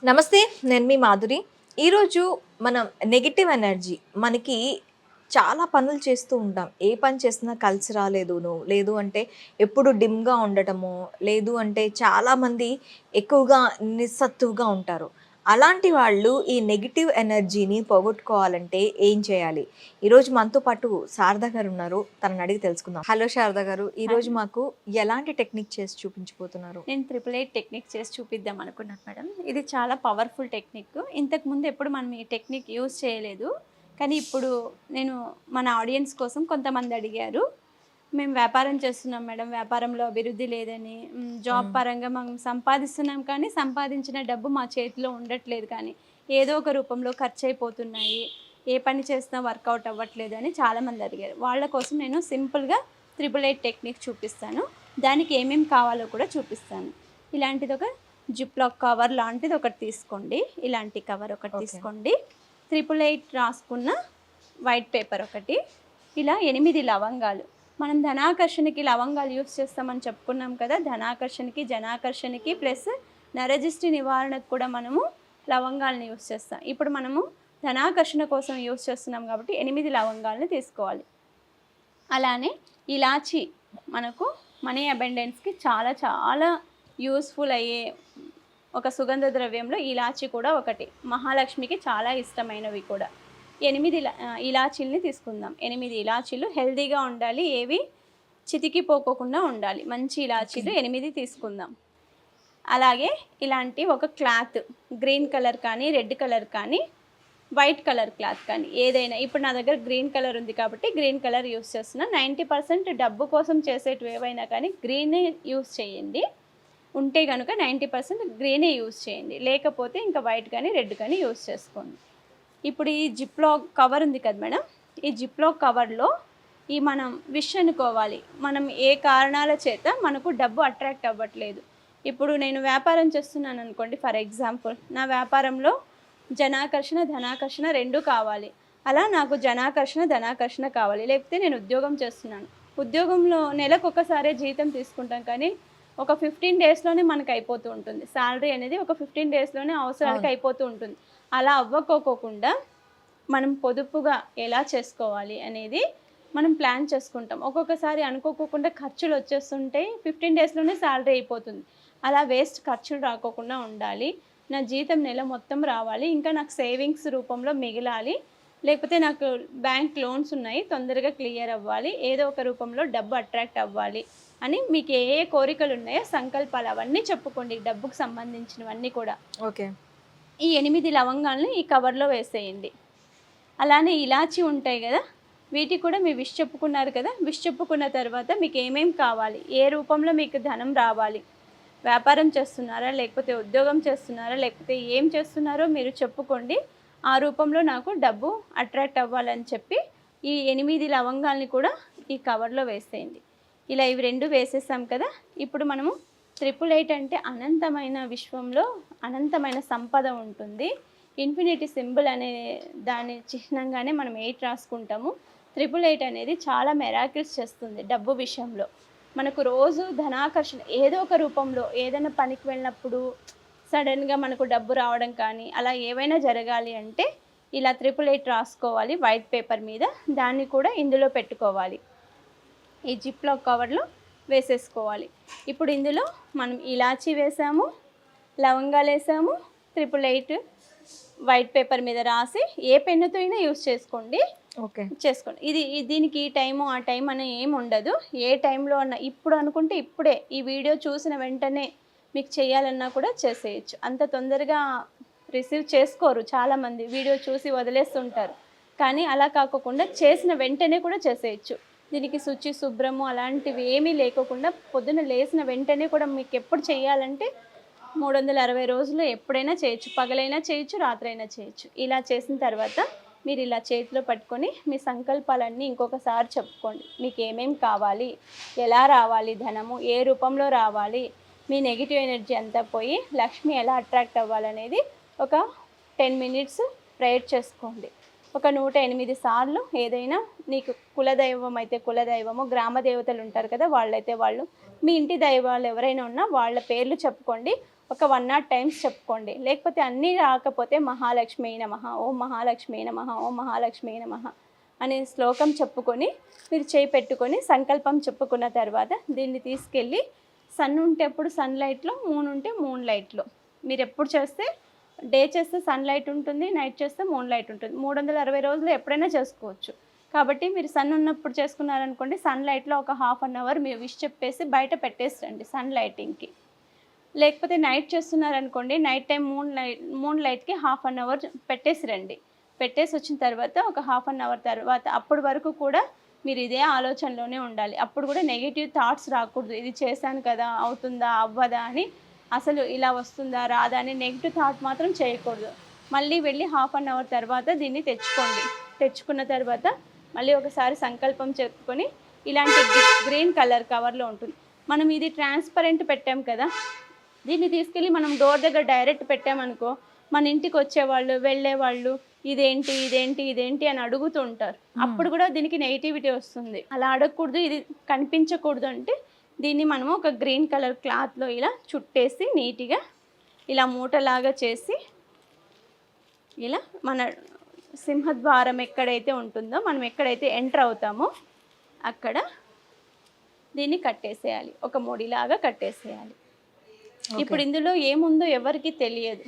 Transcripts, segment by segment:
నమస్తే. నేను మీ మాధురి. ఈరోజు మనం నెగెటివ్ ఎనర్జీ మనకి చాలా పనులు చేస్తూ ఉంటాం. ఏ పని చేసినా కలిసి రాలేదునో, లేదు అంటే ఎప్పుడు డిమ్‌గా ఉండటమో, లేదు అంటే చాలామంది ఎక్కువగా నిస్సత్తువగా ఉంటారు. అలాంటి వాళ్ళు ఈ నెగెటివ్ ఎనర్జీని పోగొట్టుకోవాలంటే ఏం చేయాలి? ఈరోజు మనతో పాటు శారద గారున్నారు. తనని అడిగి తెలుసుకుందాం. హలో శారద గారు. హాయ్. ఈరోజు మాకు ఎలాంటి టెక్నిక్ చేసి చూపించబోతున్నారు? నేను 888 టెక్నిక్ చేసి చూపిద్దాం అనుకున్నాను మేడం. ఇది చాలా పవర్‌ఫుల్ టెక్నిక్. ఇంతకుముందు ఎప్పుడు మనం ఈ టెక్నిక్ యూజ్ చేయలేదు. కానీ ఇప్పుడు నేను మన ఆడియన్స్ కోసం కొంతమంది అడిగారు. మేము వ్యాపారం చేస్తున్నాం మేడం. వ్యాపారంలో అభివృద్ధి లేదని, జాబ్ హ్మ్. పరంగా మనం సంపాదిస్తున్నాం కానీ సంపాదించిన డబ్బు మా చేతిలో ఉండట్లేదు కానీ, ఏదో ఒక రూపంలో ఖర్చయిపోతున్నాయి. ఏ పని చేసినా వర్కౌట్ అవ్వట్లేదని చాలామంది అడిగారు. వాళ్ళ కోసం నేను సింపుల్‌గా 888 టెక్నిక్ చూపిస్తాను. దానికి ఏమేమి కావాలో కూడా చూపిస్తాను. ఇలాంటిది ఒక జిప్‌లాక్ కవర్ లాంటిది ఒకటి తీసుకోండి. ఇలాంటి కవర్ ఒకటి ఓకే. తీసుకోండి. 888 రాసుకున్న వైట్ పేపర్ ఒకటి. ఇలా 8 లవంగాలు. మనం ధనాకర్షణకి లవంగాలు యూజ్ చేస్తామని చెప్పుకున్నాం కదా! ధనాకర్షణకి, జనాకర్షణకి ప్లస్ నరదిష్టి నివారణకు కూడా మనము లవంగాలను యూజ్ చేస్తాం. ఇప్పుడు మనము ధనాకర్షణ కోసం యూజ్ చేస్తున్నాం కాబట్టి 8 లవంగాలను తీసుకోవాలి. అలానే ఇలాచి మనకు మనీ అబెండెన్స్‌కి చాలా చాలా యూజ్‌ఫుల్ అయ్యే ఒక సుగంధ ద్రవ్యంలో ఇలాచి కూడా ఒకటి. మహాలక్ష్మికి చాలా ఇష్టమైనవి కూడా. 8 ఇలాచీలని తీసుకుందాం. 8 ఇలాచీలు హెల్తీగా ఉండాలి. ఏవి చితికిపోకోకుండా ఉండాలి. మంచి ఓకే. ఇలాచీలు 8 తీసుకుందాం. అలాగే ఇలాంటి ఒక క్లాత్ గ్రీన్ కలర్ కానీ, రెడ్ కలర్ కానీ, వైట్ కలర్ క్లాత్ కానీ ఏదైనా. ఇప్పుడు నా దగ్గర గ్రీన్ కలర్ ఉంది కాబట్టి గ్రీన్ కలర్ యూస్ చేస్తున్నా. 90% డబ్బు కోసం చేసేటివి ఏవైనా కానీ గ్రీనే యూస్ చేయండి. ఉంటే గనుక 90% గ్రీనే యూస్ చేయండి. లేకపోతే ఇంకా వైట్ కానీ, రెడ్ కానీ యూస్ చేసుకోండి. ఇప్పుడు ఈ జిప్‌లాక్ కవర్ ఉంది కదా మేడం! ఈ జిప్‌లాక్ కవర్‌లో మనం విష్ అనుకోవాలి. మనం ఏ కారణాల చేత మనకు డబ్బు అట్రాక్ట్ అవ్వట్లేదు. ఇప్పుడు నేను వ్యాపారం చేస్తున్నాననుకోండి ఫర్ ఎగ్జాంపుల్. నా వ్యాపారంలో జనాకర్షణ, ధనాకర్షణ 2 కావాలి. అలా నాకు జనాకర్షణ, ధనాకర్షణ కావాలి. లేకపోతే నేను ఉద్యోగం చేస్తున్నాను. ఉద్యోగంలో నెలకొకసారే జీతం తీసుకుంటాం కానీ, ఒక 15 డేస్‌లోనే మనకు అయిపోతూ ఉంటుంది. సాలరీ అనేది ఒక 15 డేస్‌లోనే అవసరాలకి అవును. అయిపోతూ ఉంటుంది. అలా అవ్వకోకుండా మనం పొదుపుగా ఎలా చేసుకోవాలి అనేది మనం ప్లాన్ చేసుకుంటాం. ఒక్కొక్కసారి అనుకోకుండా ఖర్చులు వచ్చేస్తుంటాయి. 15 డేస్‌లోనే సాలరీ అయిపోతుంది. అలా వేస్ట్ ఖర్చులు రాకోకుండా ఉండాలి. నా జీతం నెల మొత్తం రావాలి. ఇంకా నాకు సేవింగ్స్ రూపంలో మిగిలాలి. లేకపోతే నాకు బ్యాంక్ లోన్స్ ఉన్నాయి. తొందరగా క్లియర్ అవ్వాలి. ఏదో ఒక రూపంలో డబ్బు అట్రాక్ట్ అవ్వాలి అని మీకు ఏ ఏ కోరికలు ఉన్నాయో సంకల్పాలు అవన్నీ చెప్పుకోండి. డబ్బుకు సంబంధించినవన్నీ కూడా. ఓకే. ఈ 8 లవంగాల్ని ఈ కవర్‌లో వేసేయండి. అలానే ఇలాచీ ఉంటాయి గదా! వీటికి కూడా మీ విష్ చెప్పుకున్నారు కదా! విష్ చెప్పుకున్న తర్వాత మీకేమేం కావాలి? ఏ రూపంలో మీకు ధనం రావాలి? వ్యాపారం చేస్తున్నారా? లేకపోతే ఉద్యోగం చేస్తున్నారా? లేకపోతే ఏం చేస్తున్నారో మీరు చెప్పుకోండి. ఆ రూపంలో నాకు డబ్బు అట్రాక్ట్ అవ్వాలని చెప్పి ఈ 8 లవంగాల్ని కూడా ఈ కవర్‌లో వేసేయండి. ఇలా ఇవి 2 వేసేసాం కదా! ఇప్పుడు మనము 888 అంటే అనంతమైన విశ్వంలో అనంతమైన సంపద ఉంటుంది. ఇన్ఫినిటీ సింబల్ అనే దాని చిహ్నంగానే మనం 8 రాసుకుంటాము. 888 అనేది చాలా మిరాకిల్స్ చేస్తుంది డబ్బు విషయంలో. మనకు రోజు ధనాకర్షణ ఏదో ఒక రూపంలో ఏదైనా పనికి వెళ్ళినప్పుడు సడన్‌గా మనకు డబ్బు రావడం కానీ, అలా ఏవైనా జరగాలి అంటే ఇలా 888 రాసుకోవాలి వైట్ పేపర్ మీద. దాన్ని కూడా ఇందులో పెట్టుకోవాలి. ఈ జిప్‌లాక్ కవర్‌లో వేసేసుకోవాలి. ఇప్పుడు ఇందులో మనం ఇలాచీ వేసాము, లవంగాలేసాము, 888 వైట్ పేపర్ మీద రాసి ఏ పెన్నుతో అయినా యూజ్ చేసుకోండి. ఓకే. దీనికి ఈ టైము, ఆ టైం అని ఏమి ఉండదు. ఏ టైంలో అన్నా ఇప్పుడు అనుకుంటే ఇప్పుడే ఈ వీడియో చూసిన వెంటనే మీకు చేయాలన్నా కూడా చేసేయొచ్చు. అంత తొందరగా రిసీవ్ చేసుకోరు చాలామంది. వీడియో చూసి వదిలేస్తుంటారు. కానీ అలా కాకోకుండా చేసిన వెంటనే కూడా చేసేయొచ్చు. దీనికి శుచి, శుభ్రము అలాంటివి ఏమీ లేకోకుండా పొద్దున లేసిన వెంటనే కూడా మీకెప్పుడు చేయాలంటే 360 రోజులు ఎప్పుడైనా చేయొచ్చు. పగలైనా చేయొచ్చు, రాత్రైనా చేయొచ్చు. ఇలా చేసిన తర్వాత మీరు ఇలా చేతిలో పట్టుకొని మీ సంకల్పాలన్నీ ఇంకొకసారి చెప్పుకోండి. మీకేమేం కావాలి? ఎలా రావాలి ధనము? ఏ రూపంలో రావాలి? మీ నెగెటివ్ ఎనర్జీ అంతా పోయి లక్ష్మి ఎలా అట్రాక్ట్ అవ్వాలనేది ఒక 10 మినిట్స్ ప్రేయర్ చేసుకోండి. ఒక 108 సార్లు ఏదైనా నీకు కులదైవం అయితే కులదైవము, గ్రామ దేవతలు ఉంటారు కదా! వాళ్ళైతే వాళ్ళు, మీ ఇంటి దైవాలు ఎవరైనా ఉన్నా వాళ్ళ పేర్లు చెప్పుకోండి. ఒక 100 టైమ్స్ చెప్పుకోండి. లేకపోతే అన్నీ రాకపోతే మహాలక్ష్మీ నమః, ఓం మహాలక్ష్మీ నమః, ఓం మహాలక్ష్మీ నమః అనే శ్లోకం చెప్పుకొని మీరు చేయి పెట్టుకొని సంకల్పం చెప్పుకున్న తర్వాత దీన్ని తీసుకెళ్ళి సన్ ఉంటే ఎప్పుడు సన్లైట్లో, మూన్ ఉంటే మూన్ లైట్లో, మీరు ఎప్పుడు చేస్తే డే చేస్తే సన్లైట్ ఉంటుంది, నైట్ చేస్తే మూన్ లైట్ ఉంటుంది. 360 రోజులు ఎప్పుడైనా చేసుకోవచ్చు. కాబట్టి మీరు సన్ ఉన్నప్పుడు చేసుకున్నారనుకోండి, సన్లైట్లో ఒక హాఫ్ అన్ అవర్ మీరు విష్ చెప్పేసి బయట పెట్టేసి రండి సన్ లైటింగ్కి. లేకపోతే నైట్ చేస్తున్నారనుకోండి, నైట్ టైం మూన్ లైట్కి హాఫ్ అన్ అవర్ పెట్టేసి రండి. పెట్టేసి వచ్చిన తర్వాత ఒక హాఫ్ అన్ అవర్ తర్వాత అప్పటి వరకు కూడా మీరు ఇదే ఆలోచనలోనే ఉండాలి. అప్పుడు కూడా నెగిటివ్ థాట్స్ రాకూడదు. ఇది చేశాను కదా, అవుతుందా అవ్వదా అని, అసలు ఇలా వస్తుందా రాదా అని నెగిటివ్ థాట్ మాత్రం చేయకూడదు. మళ్ళీ వెళ్ళి హాఫ్ అన్ అవర్ తర్వాత దీన్ని తెచ్చుకోండి. తెచ్చుకున్న తర్వాత మళ్ళీ ఒకసారి సంకల్పం చెప్పుకొని ఇలాంటి గ్రీన్ కలర్ కవర్లో ఉంటుంది. మనం ఇది ట్రాన్స్పరెంట్ పెట్టాం కదా, దీన్ని తీసుకెళ్ళి మనం డోర్ దగ్గర డైరెక్ట్ పెట్టామనుకో, మన ఇంటికి వచ్చేవాళ్ళు వెళ్ళేవాళ్ళు ఇదేంటి ఇదేంటి ఇదేంటి అని అడుగుతూ ఉంటారు. అప్పుడు కూడా దీనికి నెగిటివిటీ వస్తుంది. అలా అడగకూడదు, ఇది కనిపించకూడదు అంటే దీన్ని మనము ఒక గ్రీన్ కలర్ క్లాత్లో ఇలా చుట్టేసి నీట్గా ఇలా మూటలాగా చేసి ఇలా మన సింహద్వారం ఎక్కడైతే ఉంటుందో, మనం ఎక్కడైతే ఎంటర్ అవుతామో అక్కడ దీన్ని కట్టేసేయాలి. ఒక ముడిలాగా కట్టేసేయాలి. ఇప్పుడు ఇందులో ఏముందో ఎవరికి తెలియదు.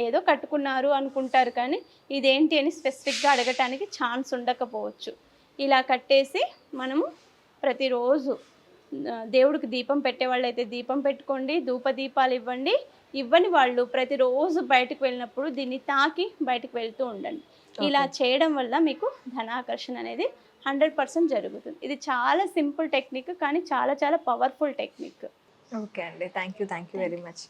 ఏదో కట్టుకున్నారు అనుకుంటారు, కానీ ఇదేంటి అని స్పెసిఫిక్గా అడగటానికి ఛాన్స్ ఉండకపోవచ్చు. ఇలా కట్టేసి మనము ప్రతిరోజు దేవుడికి దీపం పెట్టేవాళ్ళు అయితే దీపం పెట్టుకోండి, ధూపదీపాలు ఇవ్వని వాళ్ళు ప్రతిరోజు బయటకు వెళ్ళినప్పుడు దీన్ని తాకి బయటకు వెళ్తూ ఉండండి. ఇలా చేయడం వల్ల మీకు ధనాకర్షణ అనేది 100% జరుగుతుంది. ఇది చాలా సింపుల్ టెక్నిక్, కానీ చాలా చాలా పవర్ఫుల్ టెక్నిక్. ఓకే అండి, థ్యాంక్ యూ వెరీ మచ్.